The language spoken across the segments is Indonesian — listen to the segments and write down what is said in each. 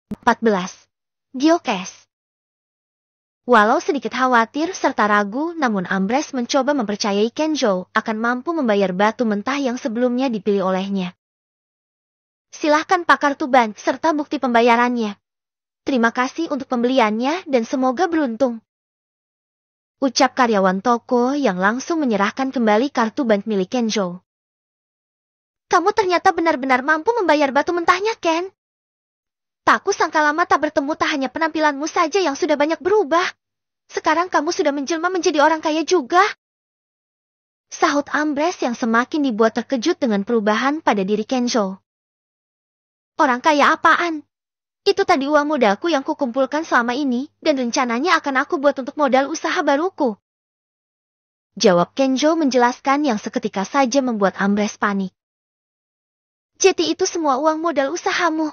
14. Giok es. Walau sedikit khawatir serta ragu, namun Ambrose mencoba mempercayai Kenjo akan mampu membayar batu mentah yang sebelumnya dipilih olehnya. Silahkan Pak kartu bank serta bukti pembayarannya. Terima kasih untuk pembeliannya dan semoga beruntung. Ucap karyawan toko yang langsung menyerahkan kembali kartu bank milik Kenjo. Kamu ternyata benar-benar mampu membayar batu mentahnya, Ken. Tak kusangka lama tak bertemu, tak hanya penampilanmu saja yang sudah banyak berubah. Sekarang kamu sudah menjelma menjadi orang kaya juga. Sahut Ambrose yang semakin dibuat terkejut dengan perubahan pada diri Kenjo. Orang kaya apaan? Itu tadi uang modalku yang kukumpulkan selama ini, dan rencananya akan aku buat untuk modal usaha baruku. Jawab Kenjo menjelaskan yang seketika saja membuat Ambrose panik. Jadi itu semua uang modal usahamu.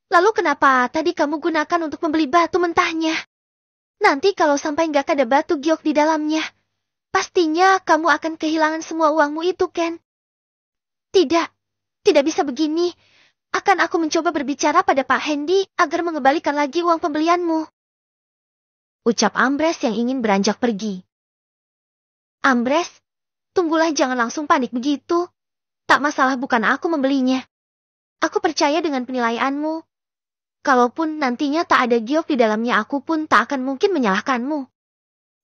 Lalu kenapa tadi kamu gunakan untuk membeli batu mentahnya? Nanti kalau sampai nggak ada batu giok di dalamnya, pastinya kamu akan kehilangan semua uangmu itu, Ken. Tidak bisa begini. Akan aku mencoba berbicara pada Pak Hendy agar mengembalikan lagi uang pembelianmu. Ucap Ambrose yang ingin beranjak pergi. Ambrose, tunggulah, jangan langsung panik begitu. Tak masalah, bukan aku membelinya. Aku percaya dengan penilaianmu. Kalaupun nantinya tak ada giok di dalamnya, aku pun tak akan mungkin menyalahkanmu.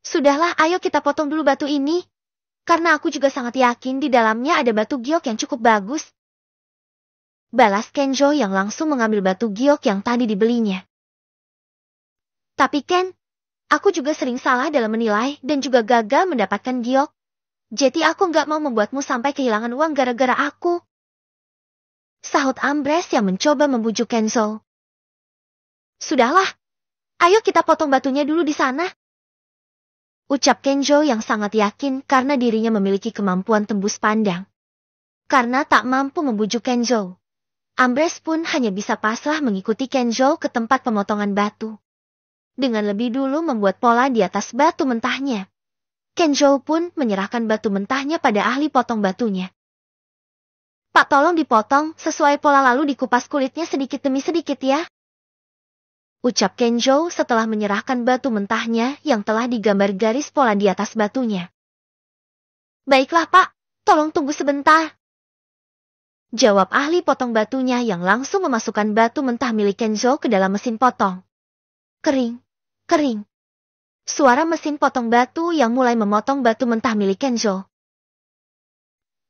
Sudahlah, ayo kita potong dulu batu ini. Karena aku juga sangat yakin di dalamnya ada batu giok yang cukup bagus. Balas Kenjo yang langsung mengambil batu giok yang tadi dibelinya. Tapi Ken, aku juga sering salah dalam menilai dan juga gagal mendapatkan giok. Jadi aku nggak mau membuatmu sampai kehilangan uang gara-gara aku. Sahut Ambrose yang mencoba membujuk Kenzo. Sudahlah, ayo kita potong batunya dulu di sana. Ucap Kenjo yang sangat yakin karena dirinya memiliki kemampuan tembus pandang. Karena tak mampu membujuk Kenjo, Ambrose pun hanya bisa pasrah mengikuti Kenjo ke tempat pemotongan batu. Dengan lebih dulu membuat pola di atas batu mentahnya, Kenjo pun menyerahkan batu mentahnya pada ahli potong batunya. Pak, tolong dipotong sesuai pola lalu dikupas kulitnya sedikit demi sedikit ya. Ucap Kenjo setelah menyerahkan batu mentahnya yang telah digambar garis pola di atas batunya. Baiklah Pak, tolong tunggu sebentar. Jawab ahli potong batunya yang langsung memasukkan batu mentah milik Kenjo ke dalam mesin potong. Kering, kering. Suara mesin potong batu yang mulai memotong batu mentah milik Kenjo.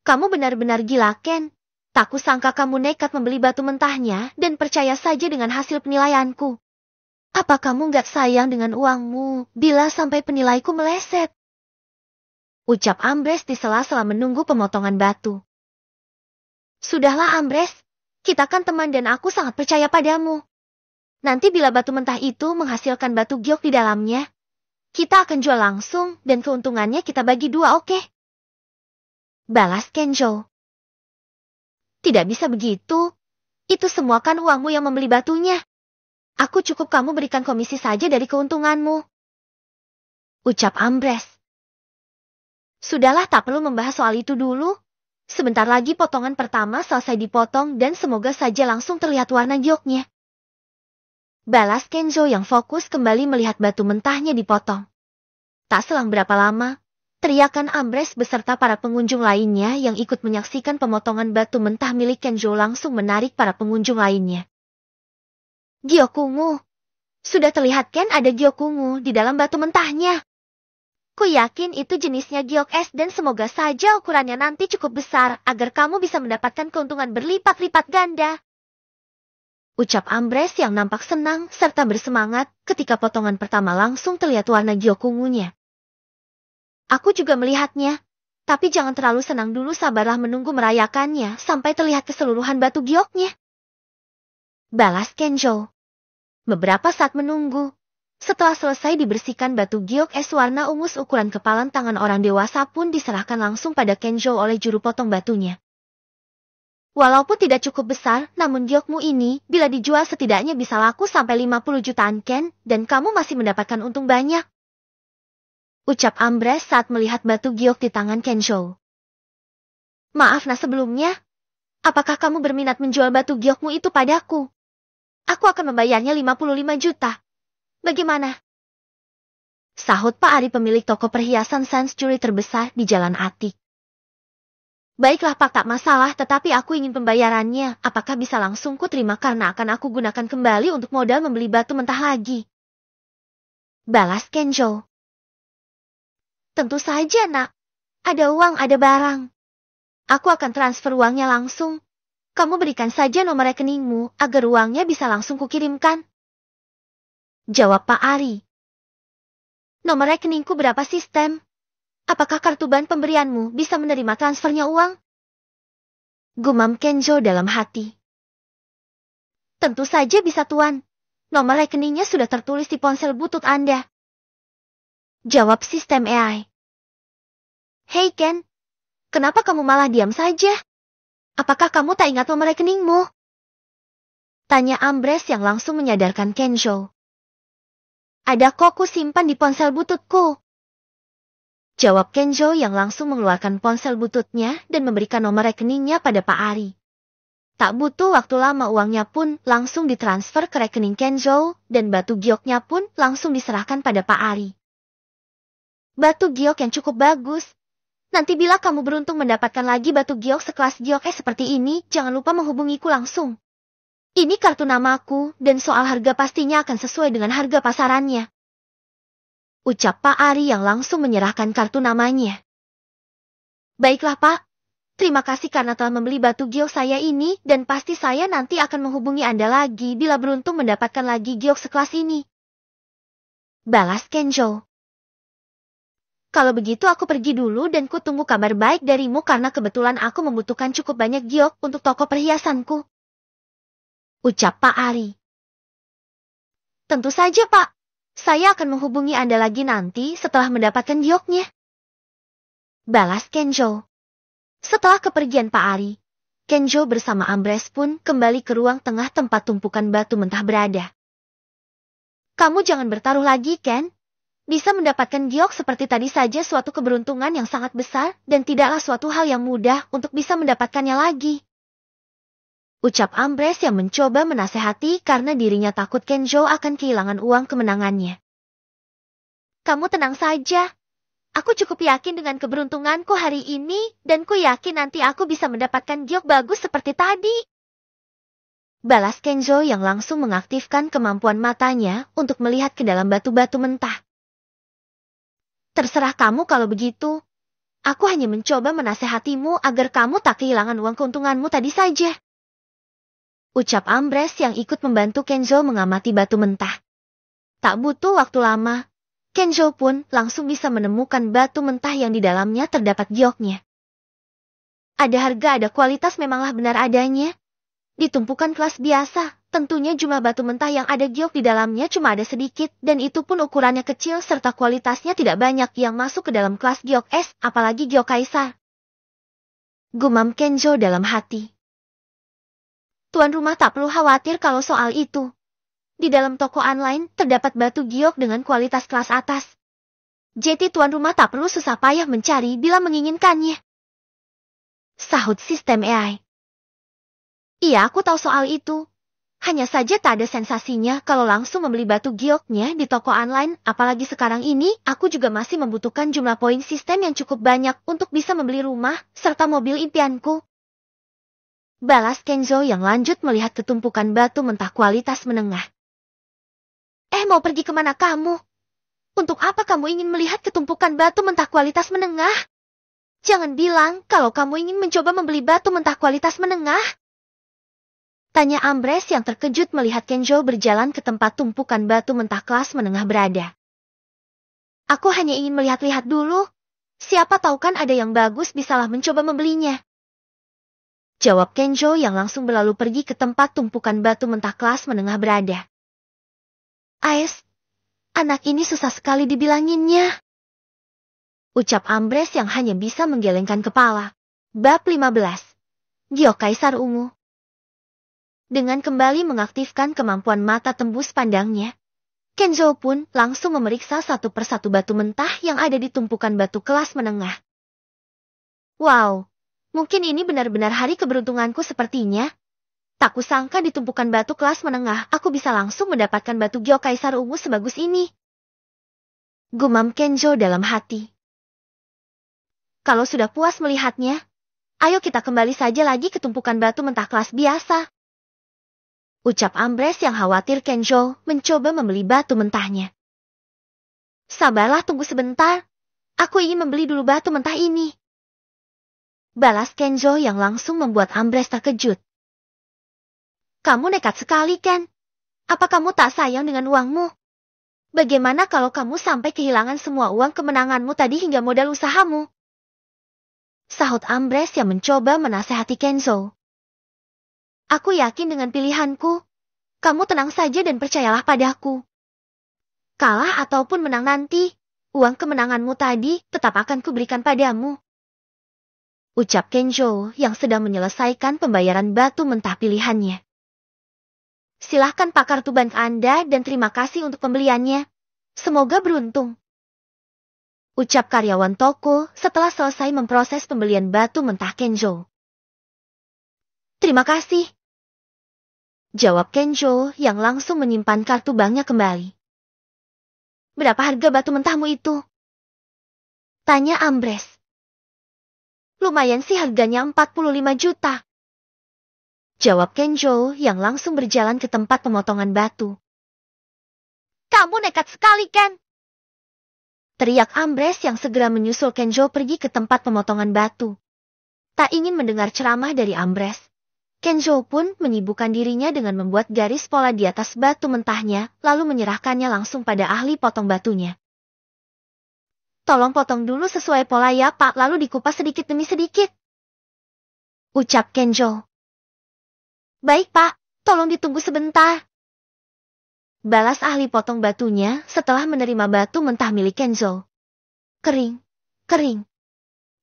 Kamu benar-benar gila, Ken. Tak kusangka kamu nekat membeli batu mentahnya dan percaya saja dengan hasil penilaianku. Apa kamu nggak sayang dengan uangmu bila sampai penilaiku meleset? Ucap Ambrose di sela-sela menunggu pemotongan batu. Sudahlah Ambrose, kita kan teman dan aku sangat percaya padamu. Nanti bila batu mentah itu menghasilkan batu giok di dalamnya, kita akan jual langsung dan keuntungannya kita bagi dua, oke? Balas Kenjo. Tidak bisa begitu. Itu semua kan uangmu yang membeli batunya. Aku cukup kamu berikan komisi saja dari keuntunganmu. Ucap Ambrose. Sudahlah, tak perlu membahas soal itu dulu. Sebentar lagi potongan pertama selesai dipotong dan semoga saja langsung terlihat warna gioknya. Balas Kenjo yang fokus kembali melihat batu mentahnya dipotong. Tak selang berapa lama, teriakan Ambrose beserta para pengunjung lainnya yang ikut menyaksikan pemotongan batu mentah milik Kenjo langsung menarik para pengunjung lainnya. Gyokungu. Sudah terlihat kan ada gyokungu di dalam batu mentahnya. Ku yakin itu jenisnya giok es dan semoga saja ukurannya nanti cukup besar agar kamu bisa mendapatkan keuntungan berlipat-lipat ganda. Ucap Ambrose yang nampak senang serta bersemangat ketika potongan pertama langsung terlihat warna gyokungunya. Aku juga melihatnya, tapi jangan terlalu senang dulu, sabarlah menunggu merayakannya sampai terlihat keseluruhan batu gioknya. Balas Kenjo. Beberapa saat menunggu, setelah selesai dibersihkan batu giok es warna ungu ukuran kepalan tangan orang dewasa pun diserahkan langsung pada Kenjo oleh juru potong batunya. Walaupun tidak cukup besar, namun giokmu ini bila dijual setidaknya bisa laku sampai 50 jutaan Ken dan kamu masih mendapatkan untung banyak. Ucap Ambrose saat melihat batu giok di tangan Kenjo. Maaf sebelumnya, apakah kamu berminat menjual batu giokmu itu padaku? Aku akan membayarnya 55 juta. Bagaimana? Sahut Pak Ari, pemilik toko perhiasan Century terbesar di Jalan Atik. Baiklah Pak, tak masalah, tetapi aku ingin pembayarannya. Apakah bisa langsung ku terima karena akan aku gunakan kembali untuk modal membeli batu mentah lagi? Balas Kenjo. Tentu saja nak. Ada uang, ada barang. Aku akan transfer uangnya langsung. Kamu berikan saja nomor rekeningmu agar uangnya bisa langsung kukirimkan. Jawab Pak Ari. Nomor rekeningku berapa sistem? Apakah kartu bank pemberianmu bisa menerima transfernya uang? Gumam Kenjo dalam hati. Tentu saja bisa Tuan. Nomor rekeningnya sudah tertulis di ponsel butut Anda. Jawab sistem AI. Hei Ken, kenapa kamu malah diam saja? Apakah kamu tak ingat nomor rekeningmu? Tanya Ambrose yang langsung menyadarkan Kenjo. Ada kok, ku simpan di ponsel bututku. Jawab Kenjo yang langsung mengeluarkan ponsel bututnya dan memberikan nomor rekeningnya pada Pak Ari. Tak butuh waktu lama, uangnya pun langsung ditransfer ke rekening Kenjo dan batu gioknya pun langsung diserahkan pada Pak Ari. Batu giok yang cukup bagus. Nanti bila kamu beruntung mendapatkan lagi batu giok sekelas giok seperti ini, jangan lupa menghubungiku langsung. Ini kartu namaku, dan soal harga pastinya akan sesuai dengan harga pasarannya. Ucap Pak Ari yang langsung menyerahkan kartu namanya. Baiklah Pak, terima kasih karena telah membeli batu giok saya ini, dan pasti saya nanti akan menghubungi Anda lagi bila beruntung mendapatkan lagi giok sekelas ini. Balas Kenjo. Kalau begitu aku pergi dulu dan ku tunggu kabar baik darimu karena kebetulan aku membutuhkan cukup banyak giok untuk toko perhiasanku. Ucap Pak Ari. Tentu saja Pak, saya akan menghubungi Anda lagi nanti setelah mendapatkan gioknya. Balas Kenjo. Setelah kepergian Pak Ari, Kenjo bersama Ambrose pun kembali ke ruang tengah tempat tumpukan batu mentah berada. Kamu jangan bertaruh lagi Ken. Bisa mendapatkan giok seperti tadi saja suatu keberuntungan yang sangat besar dan tidaklah suatu hal yang mudah untuk bisa mendapatkannya lagi. Ucap Ambrose yang mencoba menasehati karena dirinya takut Kenjo akan kehilangan uang kemenangannya. Kamu tenang saja. Aku cukup yakin dengan keberuntunganku hari ini dan ku yakin nanti aku bisa mendapatkan giok bagus seperti tadi. Balas Kenjo yang langsung mengaktifkan kemampuan matanya untuk melihat ke dalam batu-batu mentah. Terserah kamu kalau begitu. Aku hanya mencoba menasehatimu agar kamu tak kehilangan uang keuntunganmu tadi saja. Ucap Ambrose yang ikut membantu Kenjo mengamati batu mentah. Tak butuh waktu lama, Kenjo pun langsung bisa menemukan batu mentah yang di dalamnya terdapat gioknya. Ada harga, ada kualitas, memanglah benar adanya. Di tumpukan kelas biasa, tentunya jumlah batu mentah yang ada giok di dalamnya cuma ada sedikit, dan itu pun ukurannya kecil serta kualitasnya tidak banyak yang masuk ke dalam kelas giok S, apalagi giok kaisar. Gumam Kenjo dalam hati. Tuan rumah tak perlu khawatir kalau soal itu. Di dalam toko online terdapat batu giok dengan kualitas kelas atas. Jadi tuan rumah tak perlu susah payah mencari bila menginginkannya. Sahut sistem AI. Iya, aku tahu soal itu. Hanya saja tak ada sensasinya kalau langsung membeli batu gioknya di toko online, apalagi sekarang ini aku juga masih membutuhkan jumlah poin sistem yang cukup banyak untuk bisa membeli rumah serta mobil impianku. Balas Kenjo yang lanjut melihat ketumpukan batu mentah kualitas menengah. Mau pergi kemana kamu? Untuk apa kamu ingin melihat ketumpukan batu mentah kualitas menengah? Jangan bilang kalau kamu ingin mencoba membeli batu mentah kualitas menengah. Tanya Ambrose yang terkejut melihat Kenjo berjalan ke tempat tumpukan batu mentah kelas menengah berada. Aku hanya ingin melihat-lihat dulu. Siapa tahu kan ada yang bagus, bisalah mencoba membelinya. Jawab Kenjo yang langsung berlalu pergi ke tempat tumpukan batu mentah kelas menengah berada. Ais, anak ini susah sekali dibilanginnya. Ucap Ambrose yang hanya bisa menggelengkan kepala. Bab 15. Giok Kaisar Ungu. Dengan kembali mengaktifkan kemampuan mata tembus pandangnya, Kenjo pun langsung memeriksa satu persatu batu mentah yang ada di tumpukan batu kelas menengah. Wow! Mungkin ini benar-benar hari keberuntunganku sepertinya. Tak kusangka di tumpukan batu kelas menengah aku bisa langsung mendapatkan batu giok kaisar ungu sebagus ini. Gumam Kenjo dalam hati. Kalau sudah puas melihatnya, ayo kita kembali saja lagi ke tumpukan batu mentah kelas biasa. Ucap Ambrose yang khawatir Kenjo mencoba membeli batu mentahnya. Sabarlah, tunggu sebentar. Aku ingin membeli dulu batu mentah ini. Balas Kenjo yang langsung membuat Ambrose terkejut. Kamu nekat sekali, Ken. Apa kamu tak sayang dengan uangmu? Bagaimana kalau kamu sampai kehilangan semua uang kemenanganmu tadi hingga modal usahamu? Sahut Ambrose yang mencoba menasehati Kenzo. Aku yakin dengan pilihanku. Kamu tenang saja dan percayalah padaku. Kalah ataupun menang nanti, uang kemenanganmu tadi tetap akan kuberikan padamu. Ucap Kenjo yang sedang menyelesaikan pembayaran batu mentah pilihannya. Silahkan Pak, kartu bank Anda dan terima kasih untuk pembeliannya. Semoga beruntung. Ucap karyawan toko setelah selesai memproses pembelian batu mentah Kenjo. Terima kasih. Jawab Kenjo yang langsung menyimpan kartu banknya kembali. Berapa harga batu mentahmu itu? Tanya Ambrose. Lumayan sih, harganya 45 juta. Jawab Kenjo yang langsung berjalan ke tempat pemotongan batu. Kamu nekat sekali, Ken. Teriak Ambrose yang segera menyusul Kenjo pergi ke tempat pemotongan batu. Tak ingin mendengar ceramah dari Ambrose, Kenjo pun menyibukkan dirinya dengan membuat garis pola di atas batu mentahnya, lalu menyerahkannya langsung pada ahli potong batunya. Tolong potong dulu sesuai pola ya, Pak, lalu dikupas sedikit demi sedikit. Ucap Kenjo. Baik, Pak, tolong ditunggu sebentar. Balas ahli potong batunya setelah menerima batu mentah milik Kenzo. Kering, kering.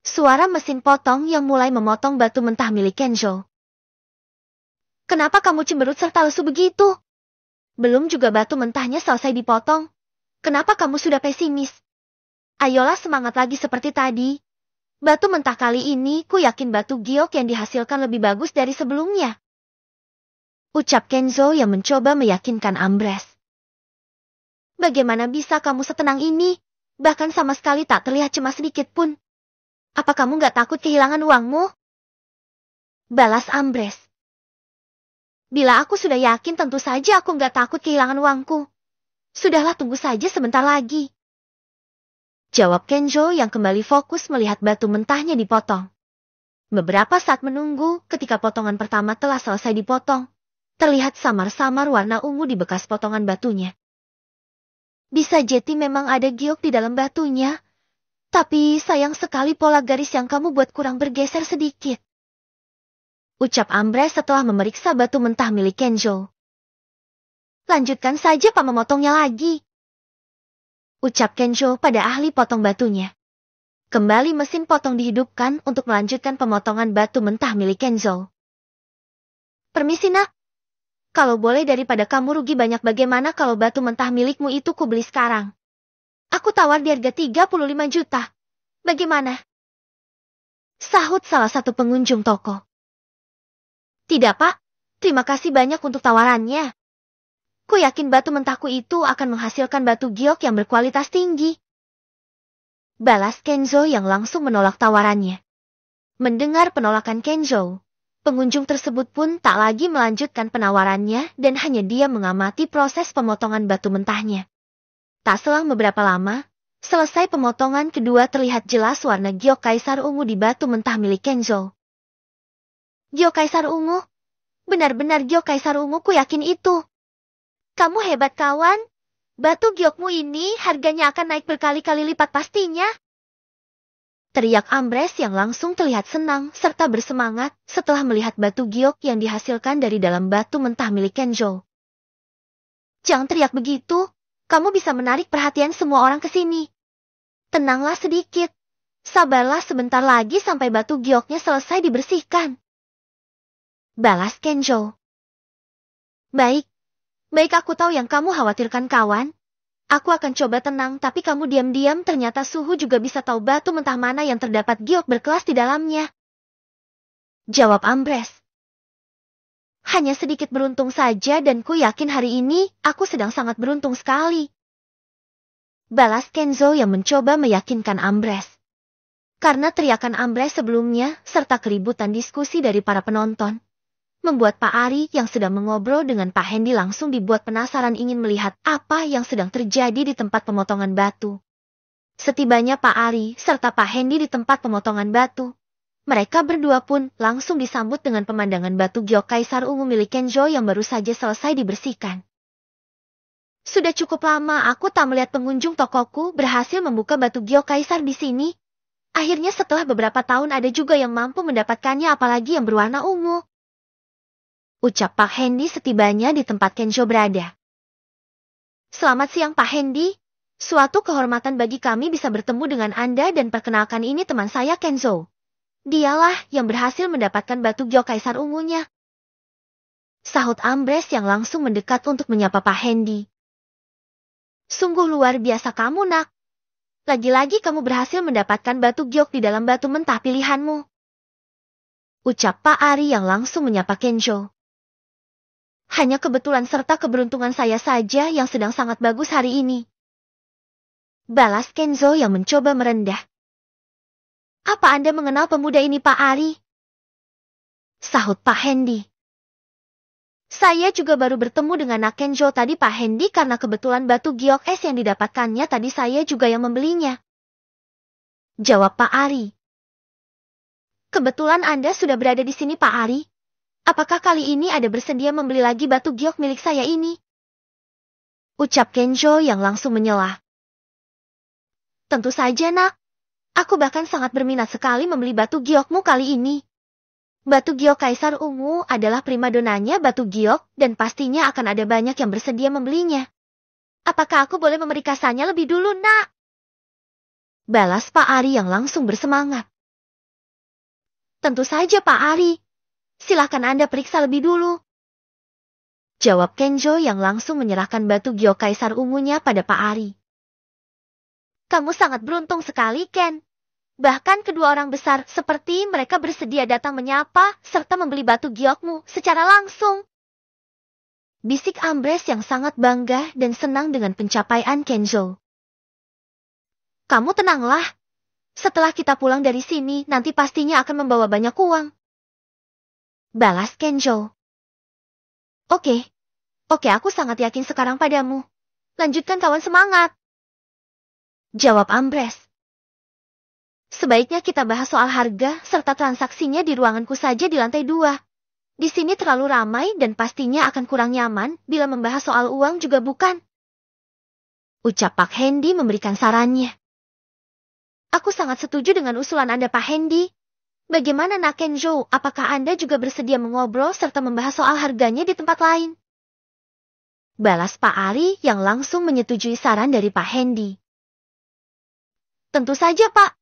Suara mesin potong yang mulai memotong batu mentah milik Kenzo. Kenapa kamu cemberut serta lesu begitu? Belum juga batu mentahnya selesai dipotong. Kenapa kamu sudah pesimis? Ayolah semangat lagi seperti tadi. Batu mentah kali ini ku yakin batu giok yang dihasilkan lebih bagus dari sebelumnya. Ucap Kenzo yang mencoba meyakinkan Ambrose. Bagaimana bisa kamu setenang ini? Bahkan sama sekali tak terlihat cemas sedikit pun. Apa kamu gak takut kehilangan uangmu? Balas Ambrose. Bila aku sudah yakin tentu saja aku gak takut kehilangan uangku. Sudahlah, tunggu saja sebentar lagi. Jawab Kenzo yang kembali fokus melihat batu mentahnya dipotong. Beberapa saat menunggu ketika potongan pertama telah selesai dipotong. Terlihat samar-samar warna ungu di bekas potongan batunya. Bisa jadi memang ada giok di dalam batunya. Tapi sayang sekali pola garis yang kamu buat kurang bergeser sedikit. Ucap Ambrose setelah memeriksa batu mentah milik Kenzo. Lanjutkan saja, Pak, memotongnya lagi. Ucap Kenzo pada ahli potong batunya. Kembali mesin potong dihidupkan untuk melanjutkan pemotongan batu mentah milik Kenzo. Permisi, Nak. Kalau boleh daripada kamu rugi banyak, bagaimana kalau batu mentah milikmu itu ku beli sekarang? Aku tawar di harga 35 juta. Bagaimana? Sahut salah satu pengunjung toko. Tidak, Pak. Terima kasih banyak untuk tawarannya. Ku yakin batu mentahku itu akan menghasilkan batu giok yang berkualitas tinggi. Balas Kenzo yang langsung menolak tawarannya. Mendengar penolakan Kenzo, pengunjung tersebut pun tak lagi melanjutkan penawarannya dan hanya dia mengamati proses pemotongan batu mentahnya. Tak selang beberapa lama, selesai pemotongan kedua terlihat jelas warna giok kaisar ungu di batu mentah milik Kenzo. Giok kaisar ungu? Benar-benar giok kaisar ungu, ku yakin itu. Kamu hebat, kawan. Batu giokmu ini harganya akan naik berkali-kali lipat pastinya. Teriak Ambrose yang langsung terlihat senang serta bersemangat setelah melihat batu giok yang dihasilkan dari dalam batu mentah milik Kenzo. Jangan teriak begitu, kamu bisa menarik perhatian semua orang ke sini. Tenanglah sedikit, sabarlah sebentar lagi sampai batu gioknya selesai dibersihkan. Balas Kenzo. Baik, aku tahu yang kamu khawatirkan, kawan. Aku akan coba tenang, tapi kamu diam-diam ternyata suhu juga bisa tahu batu mentah mana yang terdapat giok berkelas di dalamnya. Jawab Ambrose. Hanya sedikit beruntung saja dan ku yakin hari ini aku sedang sangat beruntung sekali. Balas Kenzo yang mencoba meyakinkan Ambrose. Karena teriakan Ambrose sebelumnya serta keributan diskusi dari para penonton, membuat Pak Ari yang sedang mengobrol dengan Pak Hendy langsung dibuat penasaran ingin melihat apa yang sedang terjadi di tempat pemotongan batu. Setibanya Pak Ari serta Pak Hendy di tempat pemotongan batu, mereka berdua pun langsung disambut dengan pemandangan batu giok kaisar ungu milik Kenzo yang baru saja selesai dibersihkan. Sudah cukup lama aku tak melihat pengunjung tokoku berhasil membuka batu giok kaisar di sini. Akhirnya setelah beberapa tahun ada juga yang mampu mendapatkannya apalagi yang berwarna ungu. Ucap Pak Hendy setibanya di tempat Kenzo berada. Selamat siang Pak Hendy. Suatu kehormatan bagi kami bisa bertemu dengan Anda dan perkenalkan ini teman saya Kenzo. Dialah yang berhasil mendapatkan batu giok kaisar ungunya. Sahut Ambrose yang langsung mendekat untuk menyapa Pak Hendy. Sungguh luar biasa kamu nak. Lagi-lagi kamu berhasil mendapatkan batu giok di dalam batu mentah pilihanmu. Ucap Pak Ari yang langsung menyapa Kenzo. Hanya kebetulan serta keberuntungan saya saja yang sedang sangat bagus hari ini. Balas Kenzo yang mencoba merendah. Apa Anda mengenal pemuda ini Pak Ari? Sahut Pak Hendy. Saya juga baru bertemu dengan Nak Kenzo tadi Pak Hendy karena kebetulan batu giok es yang didapatkannya tadi saya juga yang membelinya. Jawab Pak Ari. Kebetulan Anda sudah berada di sini Pak Ari. Apakah kali ini Anda bersedia membeli lagi batu giok milik saya ini? Ucap Kenzo yang langsung menyela. Tentu saja nak. Aku bahkan sangat berminat sekali membeli batu giokmu kali ini. Batu giok kaisar ungu adalah primadonanya batu giok dan pastinya akan ada banyak yang bersedia membelinya. Apakah aku boleh memeriksaannya lebih dulu nak? Balas Pak Ari yang langsung bersemangat. Tentu saja Pak Ari. Silahkan Anda periksa lebih dulu. Jawab Kenzo yang langsung menyerahkan batu giok kaisar ungunya pada Pak Ari. Kamu sangat beruntung sekali Ken. Bahkan kedua orang besar seperti mereka bersedia datang menyapa serta membeli batu giokmu secara langsung. Bisik Ambrose yang sangat bangga dan senang dengan pencapaian Kenzo. Kamu tenanglah. Setelah kita pulang dari sini nanti pastinya akan membawa banyak uang. Balas Kenzo. Oke, aku sangat yakin sekarang padamu. Lanjutkan kawan semangat. Jawab Ambrose. Sebaiknya kita bahas soal harga serta transaksinya di ruanganku saja di lantai 2. Di sini terlalu ramai dan pastinya akan kurang nyaman bila membahas soal uang juga bukan? Ucap Pak Hendy memberikan sarannya. Aku sangat setuju dengan usulan Anda Pak Hendy. Bagaimana Nak Kenzo, apakah Anda juga bersedia mengobrol serta membahas soal harganya di tempat lain? Balas Pak Ari yang langsung menyetujui saran dari Pak Hendy. Tentu saja Pak.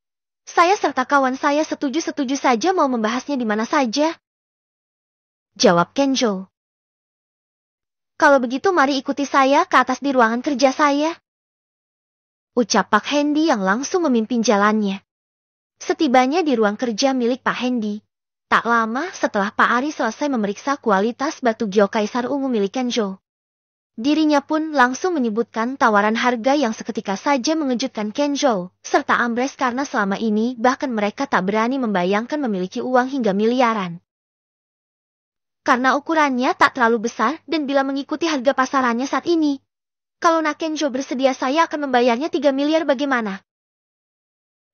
Saya serta kawan saya setuju saja mau membahasnya di mana saja. Jawab Kenzo. Kalau begitu mari ikuti saya ke atas di ruangan kerja saya. Ucap Pak Hendy yang langsung memimpin jalannya. Setibanya di ruang kerja milik Pak Hendy, tak lama setelah Pak Ari selesai memeriksa kualitas batu giok kaisar ungu milik Kenzo. Dirinya pun langsung menyebutkan tawaran harga yang seketika saja mengejutkan Kenzo, serta Ambrose karena selama ini bahkan mereka tak berani membayangkan memiliki uang hingga miliaran. Karena ukurannya tak terlalu besar dan bila mengikuti harga pasarannya saat ini, kalau Nak Kenzo bersedia saya akan membayarnya 3 miliar bagaimana?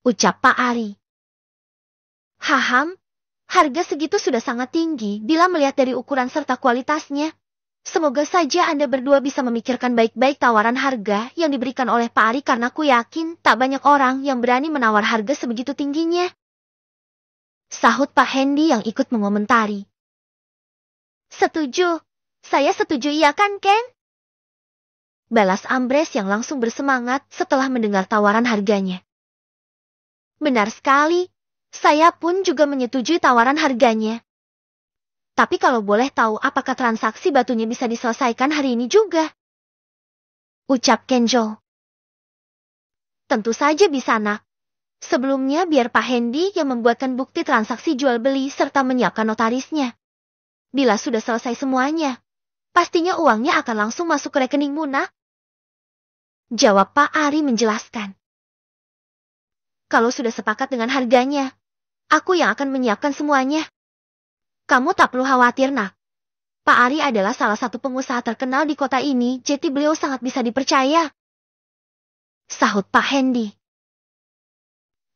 Ucap Pak Ari. Haham, harga segitu sudah sangat tinggi bila melihat dari ukuran serta kualitasnya. Semoga saja Anda berdua bisa memikirkan baik-baik tawaran harga yang diberikan oleh Pak Ari karena aku yakin tak banyak orang yang berani menawar harga sebegitu tingginya. Sahut Pak Hendy yang ikut mengomentari. Setuju. Saya setuju iya kan Ken? Balas Ambrose yang langsung bersemangat setelah mendengar tawaran harganya. Benar sekali. Saya pun juga menyetujui tawaran harganya. Tapi kalau boleh tahu apakah transaksi batunya bisa diselesaikan hari ini juga? Ucap Kenzo. Tentu saja bisa nak. Sebelumnya biar Pak Hendy yang membuatkan bukti transaksi jual beli serta menyiapkan notarisnya. bila sudah selesai semuanya, pastinya uangnya akan langsung masuk ke rekening Muna. Jawab Pak Ari menjelaskan. Kalau sudah sepakat dengan harganya, aku yang akan menyiapkan semuanya. Kamu tak perlu khawatir, nak. Pak Ari adalah salah satu pengusaha terkenal di kota ini, jadi beliau sangat bisa dipercaya. Sahut Pak Hendy.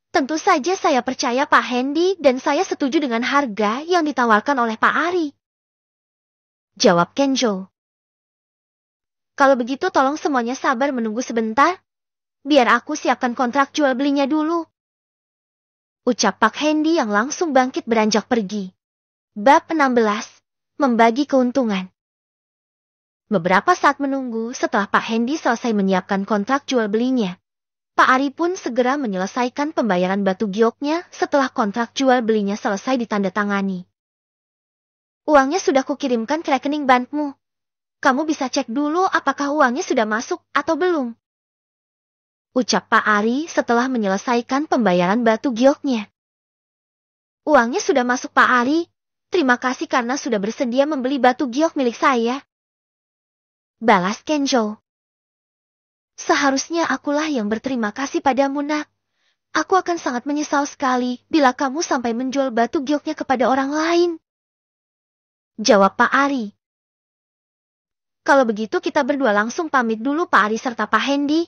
Tentu saja saya percaya Pak Hendy dan saya setuju dengan harga yang ditawarkan oleh Pak Ari. Jawab Kenjo. Kalau begitu tolong semuanya sabar menunggu sebentar, biar aku siapkan kontrak jual belinya dulu. Ucap Pak Hendy yang langsung bangkit beranjak pergi. Bab 16. Membagi keuntungan. Beberapa saat menunggu setelah Pak Hendy selesai menyiapkan kontrak jual belinya, Pak Ari pun segera menyelesaikan pembayaran batu gioknya setelah kontrak jual belinya selesai ditandatangani. Uangnya sudah kukirimkan ke rekening bankmu. Kamu bisa cek dulu apakah uangnya sudah masuk atau belum. Ucap Pak Ari setelah menyelesaikan pembayaran batu gioknya. Uangnya sudah masuk Pak Ari. Terima kasih karena sudah bersedia membeli batu giok milik saya. Balas Kenjo. Seharusnya akulah yang berterima kasih padamu, nak. Aku akan sangat menyesal sekali bila kamu sampai menjual batu gioknya kepada orang lain. Jawab Pak Ari. Kalau begitu kita berdua langsung pamit dulu Pak Ari serta Pak Hendy.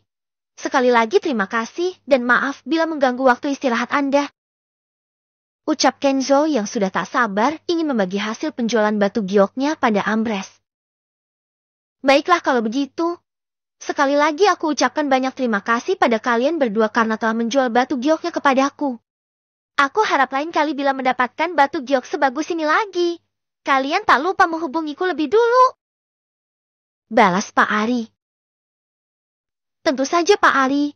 Sekali lagi terima kasih dan maaf bila mengganggu waktu istirahat Anda. Ucap Kenzo yang sudah tak sabar ingin membagi hasil penjualan batu gioknya pada Ambres. Baiklah kalau begitu. Sekali lagi aku ucapkan banyak terima kasih pada kalian berdua karena telah menjual batu gioknya kepadaku. Aku harap lain kali bila mendapatkan batu giok sebagus ini lagi, kalian tak lupa menghubungiku lebih dulu. Balas Pak Ari. Tentu saja Pak Ari.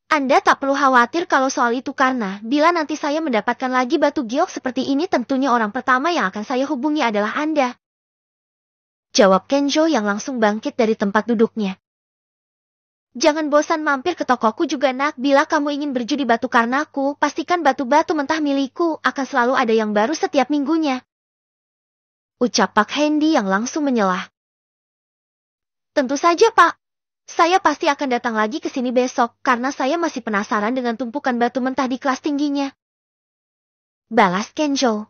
Anda tak perlu khawatir kalau soal itu karena bila nanti saya mendapatkan lagi batu giok seperti ini tentunya orang pertama yang akan saya hubungi adalah Anda. Jawab Kenjo yang langsung bangkit dari tempat duduknya. Jangan bosan mampir ke tokoku juga nak bila kamu ingin berjudi batu karnaku, pastikan batu-batu mentah milikku akan selalu ada yang baru setiap minggunya. Ucap Pak Hendy yang langsung menyelah. Tentu saja Pak. Saya pasti akan datang lagi ke sini besok karena saya masih penasaran dengan tumpukan batu mentah di kelas tingginya. Balas Kenjo.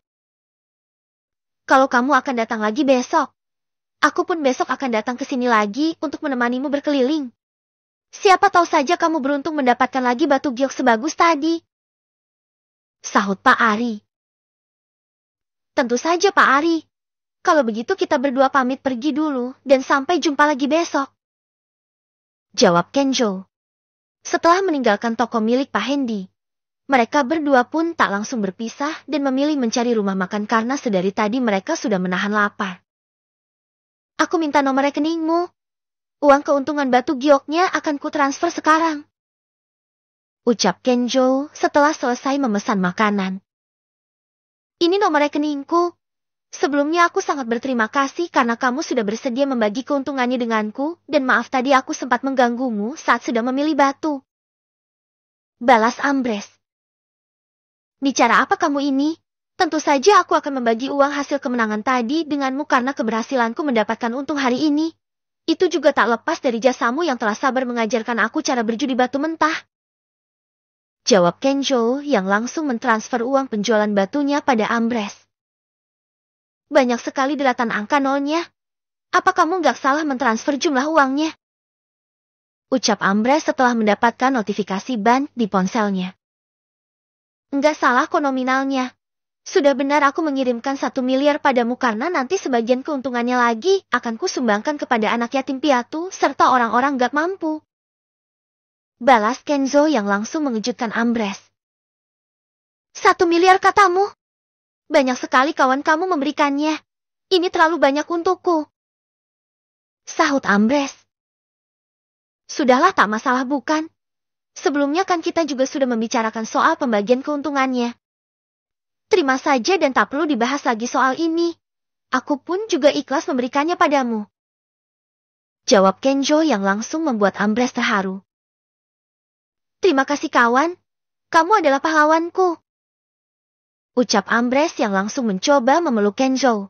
Kalau kamu akan datang lagi besok, aku pun besok akan datang ke sini lagi untuk menemanimu berkeliling. Siapa tahu saja kamu beruntung mendapatkan lagi batu giok sebagus tadi. Sahut Pak Ari. Tentu saja Pak Ari. Kalau begitu kita berdua pamit pergi dulu dan sampai jumpa lagi besok. Jawab Kenjo. Setelah meninggalkan toko milik Pak Hendy, mereka berdua pun tak langsung berpisah dan memilih mencari rumah makan karena sedari tadi mereka sudah menahan lapar. Aku minta nomor rekeningmu. Uang keuntungan batu gioknya akan kutransfer sekarang. Ucap Kenjo setelah selesai memesan makanan. Ini nomor rekeningku. Sebelumnya aku sangat berterima kasih karena kamu sudah bersedia membagi keuntungannya denganku, dan maaf tadi aku sempat mengganggumu saat sudah memilih batu. Balas Ambres. Bicara apa kamu ini? Tentu saja aku akan membagi uang hasil kemenangan tadi denganmu karena keberhasilanku mendapatkan untung hari ini. Itu juga tak lepas dari jasamu yang telah sabar mengajarkan aku cara berjudi batu mentah. Jawab Kenjo yang langsung mentransfer uang penjualan batunya pada Ambres. Banyak sekali deratan angka nolnya. Apa kamu gak salah mentransfer jumlah uangnya? Ucap Ambres setelah mendapatkan notifikasi bank di ponselnya. Enggak salah kok nominalnya. Sudah benar aku mengirimkan 1 miliar padamu karena nanti sebagian keuntungannya lagi akan kusumbangkan kepada anak yatim piatu serta orang-orang gak mampu. Balas Kenzo yang langsung mengejutkan Ambres. 1 miliar katamu? Banyak sekali kawan kamu memberikannya. Ini terlalu banyak untukku. Sahut Ambres. Sudahlah tak masalah bukan? Sebelumnya kan kita juga sudah membicarakan soal pembagian keuntungannya. Terima saja dan tak perlu dibahas lagi soal ini. Aku pun juga ikhlas memberikannya padamu. Jawab Kenjo yang langsung membuat Ambres terharu. Terima kasih kawan. Kamu adalah pahlawanku. Ucap Ambres yang langsung mencoba memeluk Kenjo.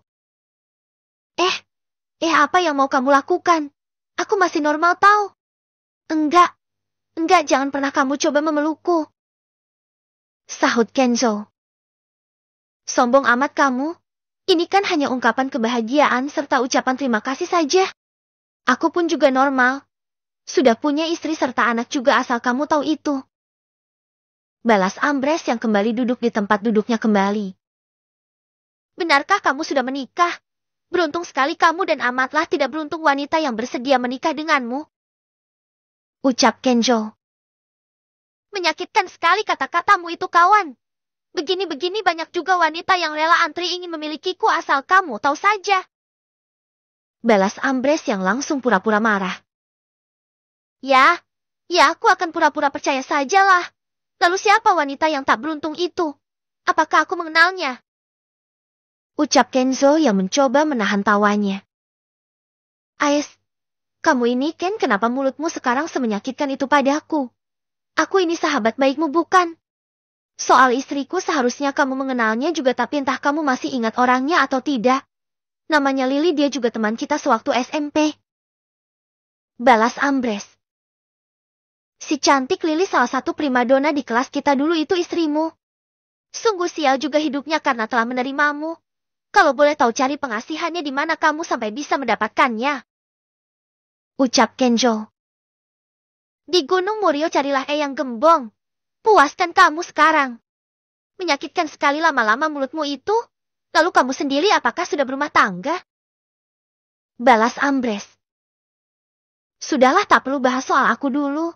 Eh, apa yang mau kamu lakukan? Aku masih normal tau. Enggak, jangan pernah kamu coba memelukku. Sahut Kenzo. Sombong amat kamu. Ini kan hanya ungkapan kebahagiaan serta ucapan terima kasih saja. Aku pun juga normal. Sudah punya istri serta anak juga asal kamu tahu itu. Balas Ambrose yang kembali duduk di tempat duduknya kembali. Benarkah kamu sudah menikah? Beruntung sekali kamu dan amatlah tidak beruntung wanita yang bersedia menikah denganmu. Ucap Kenzo. Menyakitkan sekali kata-katamu itu kawan. Begini-begini banyak juga wanita yang rela antri ingin memilikiku asal kamu tahu saja. Balas Ambrose yang langsung pura-pura marah. Ya aku akan pura-pura percaya sajalah. Lalu siapa wanita yang tak beruntung itu? Apakah aku mengenalnya? Ucap Kenzo yang mencoba menahan tawanya. Ais, kamu ini Ken, kenapa mulutmu sekarang semenyakitkan itu padaku? Aku ini sahabat baikmu bukan? Soal istriku seharusnya kamu mengenalnya juga, tapi entah kamu masih ingat orangnya atau tidak. Namanya Lily, dia juga teman kita sewaktu SMP. Balas Ambrose. Si cantik Lily salah satu primadona di kelas kita dulu itu istrimu. Sungguh sial juga hidupnya karena telah menerimamu. Kalau boleh tahu cari pengasihannya di mana kamu sampai bisa mendapatkannya? Ucap Kenzo. Di Gunung Murio carilah yang gembong. Puaskan kamu sekarang. Menyakitkan sekali lama-lama mulutmu itu. Lalu kamu sendiri apakah sudah berumah tangga? Balas Ambrose. Sudahlah, tak perlu bahas soal aku dulu.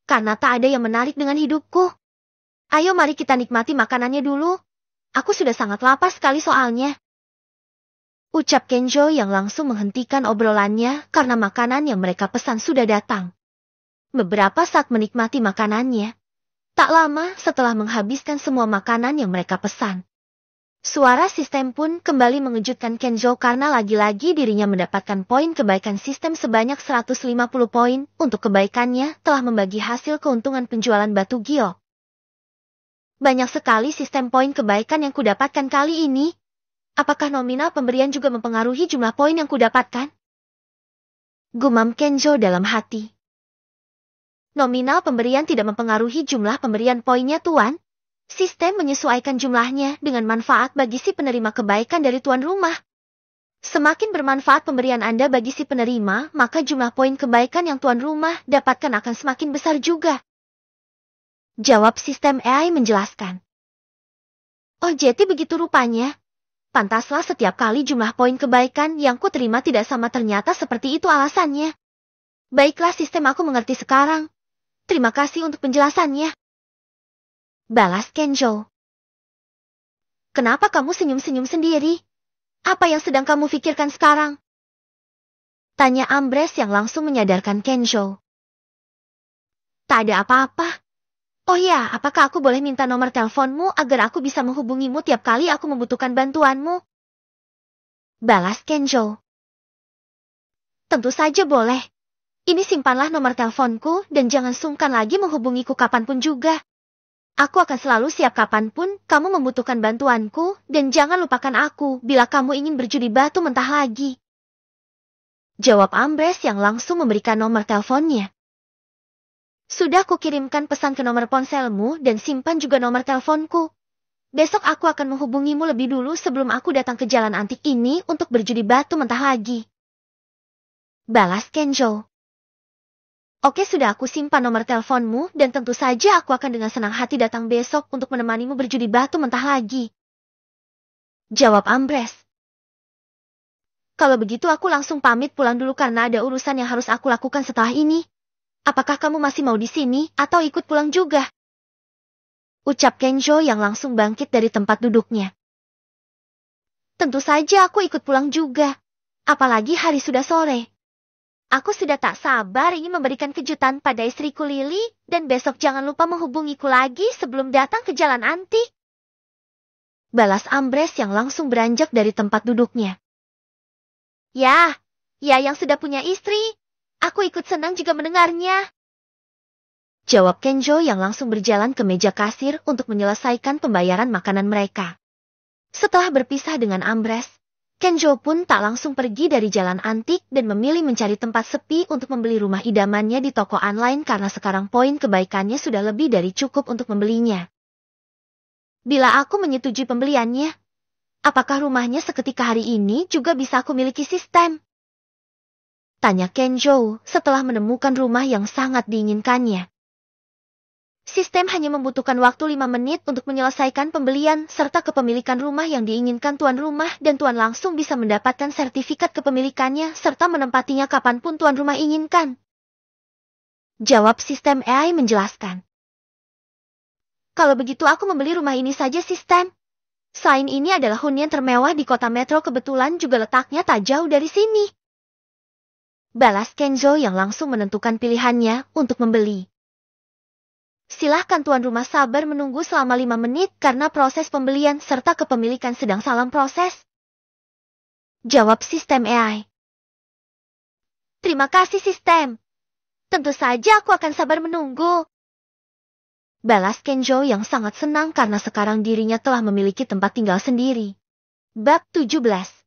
Karena tak ada yang menarik dengan hidupku. Ayo mari kita nikmati makanannya dulu. Aku sudah sangat lapar sekali soalnya. Ucap Kenzo yang langsung menghentikan obrolannya karena makanan yang mereka pesan sudah datang. Beberapa saat menikmati makanannya. Tak lama setelah menghabiskan semua makanan yang mereka pesan. Suara sistem pun kembali mengejutkan Kenzo karena lagi-lagi dirinya mendapatkan poin kebaikan sistem sebanyak 150 poin untuk kebaikannya telah membagi hasil keuntungan penjualan batu giok. Banyak sekali sistem poin kebaikan yang kudapatkan kali ini. Apakah nominal pemberian juga mempengaruhi jumlah poin yang kudapatkan? Gumam Kenzo dalam hati. Nominal pemberian tidak mempengaruhi jumlah pemberian poinnya tuan. Sistem menyesuaikan jumlahnya dengan manfaat bagi si penerima kebaikan dari tuan rumah. Semakin bermanfaat pemberian Anda bagi si penerima, maka jumlah poin kebaikan yang tuan rumah dapatkan akan semakin besar juga. Jawab sistem AI menjelaskan. Oh jadi begitu rupanya. Pantaslah setiap kali jumlah poin kebaikan yang ku terima tidak sama, ternyata seperti itu alasannya. Baiklah, sistem, aku mengerti sekarang. Terima kasih untuk penjelasannya. Balas Kenzo. Kenapa kamu senyum-senyum sendiri? Apa yang sedang kamu pikirkan sekarang? Tanya Ambrose yang langsung menyadarkan Kenzo. Tak ada apa-apa. Oh ya, apakah aku boleh minta nomor teleponmu agar aku bisa menghubungimu tiap kali aku membutuhkan bantuanmu? Balas Kenzo. Tentu saja boleh. Ini simpanlah nomor teleponku dan jangan sungkan lagi menghubungiku kapanpun juga. Aku akan selalu siap kapanpun kamu membutuhkan bantuanku dan jangan lupakan aku bila kamu ingin berjudi batu mentah lagi. Jawab Ambrose yang langsung memberikan nomor teleponnya. Sudah kukirimkan pesan ke nomor ponselmu dan simpan juga nomor teleponku. Besok aku akan menghubungimu lebih dulu sebelum aku datang ke jalan antik ini untuk berjudi batu mentah lagi. Balas Kenzo. Oke, sudah aku simpan nomor teleponmu dan tentu saja aku akan dengan senang hati datang besok untuk menemanimu berjudi batu mentah lagi. Jawab Ambrose. Kalau begitu aku langsung pamit pulang dulu karena ada urusan yang harus aku lakukan setelah ini. Apakah kamu masih mau di sini atau ikut pulang juga? Ucap Kenzo yang langsung bangkit dari tempat duduknya. Tentu saja aku ikut pulang juga. Apalagi hari sudah sore. Aku sudah tak sabar ingin memberikan kejutan pada istriku Lily dan besok jangan lupa menghubungiku lagi sebelum datang ke jalan antik. Balas Ambrose yang langsung beranjak dari tempat duduknya. Ya yang sudah punya istri. Aku ikut senang juga mendengarnya. Jawab Kenzo yang langsung berjalan ke meja kasir untuk menyelesaikan pembayaran makanan mereka. Setelah berpisah dengan Ambrose, Kenjo pun tak langsung pergi dari jalan antik dan memilih mencari tempat sepi untuk membeli rumah idamannya di toko online karena sekarang poin kebaikannya sudah lebih dari cukup untuk membelinya. Bila aku menyetujui pembeliannya, apakah rumahnya seketika hari ini juga bisa aku miliki sistem? Tanya Kenjo setelah menemukan rumah yang sangat diinginkannya. Sistem hanya membutuhkan waktu 5 menit untuk menyelesaikan pembelian serta kepemilikan rumah yang diinginkan tuan rumah dan tuan langsung bisa mendapatkan sertifikat kepemilikannya serta menempatinya kapanpun tuan rumah inginkan. Jawab sistem AI menjelaskan. Kalau begitu aku membeli rumah ini saja sistem. Selain ini adalah hunian termewah di kota metro kebetulan juga letaknya tak jauh dari sini. Balas Kenzo yang langsung menentukan pilihannya untuk membeli. Silahkan tuan rumah sabar menunggu selama 5 menit karena proses pembelian serta kepemilikan sedang dalam proses. Jawab sistem AI. Terima kasih sistem. Tentu saja aku akan sabar menunggu. Balas Kenjo yang sangat senang karena sekarang dirinya telah memiliki tempat tinggal sendiri. Bab 17.